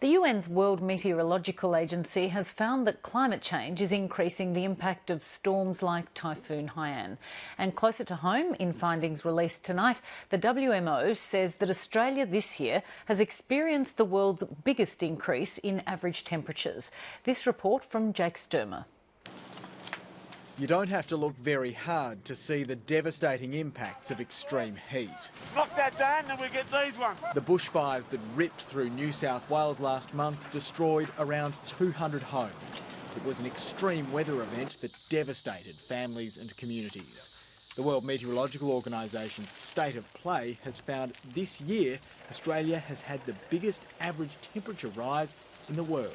The UN's World Meteorological Agency has found that climate change is increasing the impact of storms like Typhoon Haiyan. And closer to home, in findings released tonight, the WMO says that Australia this year has experienced the world's biggest increase in average temperatures. This report from Jake Sturmer. You don't have to look very hard to see the devastating impacts of extreme heat. Knock that down and we get these ones. The bushfires that ripped through New South Wales last month destroyed around 200 homes. It was an extreme weather event that devastated families and communities. The World Meteorological Organisation's State of Play has found this year Australia has had the biggest average temperature rise in the world.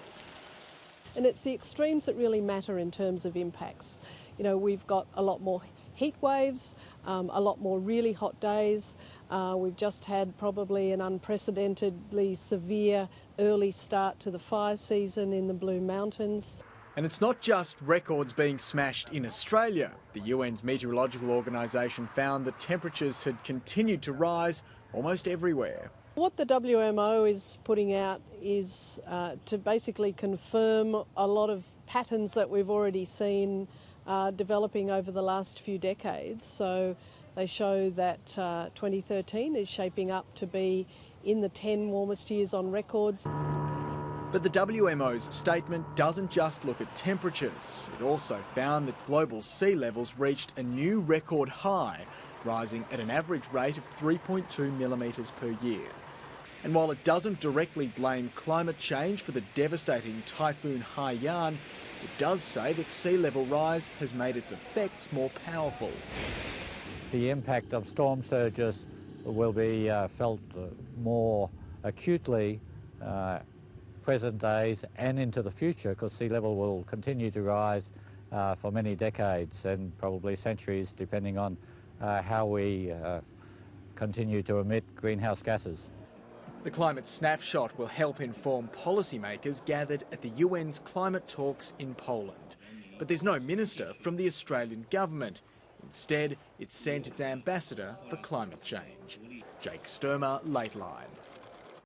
And it's the extremes that really matter in terms of impacts. You know, we've got a lot more heat waves, a lot more really hot days. We've just had probably an unprecedentedly severe early start to the fire season in the Blue Mountains. And it's not just records being smashed in Australia. The UN's meteorological organisation found that temperatures had continued to rise almost everywhere. What the WMO is putting out is to basically confirm a lot of patterns that we've already seen developing over the last few decades. So they show that 2013 is shaping up to be in the 10 warmest years on records. But the WMO's statement doesn't just look at temperatures. It also found that global sea levels reached a new record high, rising at an average rate of 3.2 millimetres per year. And while it doesn't directly blame climate change for the devastating Typhoon Haiyan, it does say that sea level rise has made its effects more powerful. The impact of storm surges will be felt more acutely present days and into the future, because sea level will continue to rise for many decades and probably centuries, depending on how we continue to emit greenhouse gases. The climate snapshot will help inform policymakers gathered at the UN's climate talks in Poland. But there's no minister from the Australian government. Instead, it sent its ambassador for climate change. Jake Sturmer, Lateline.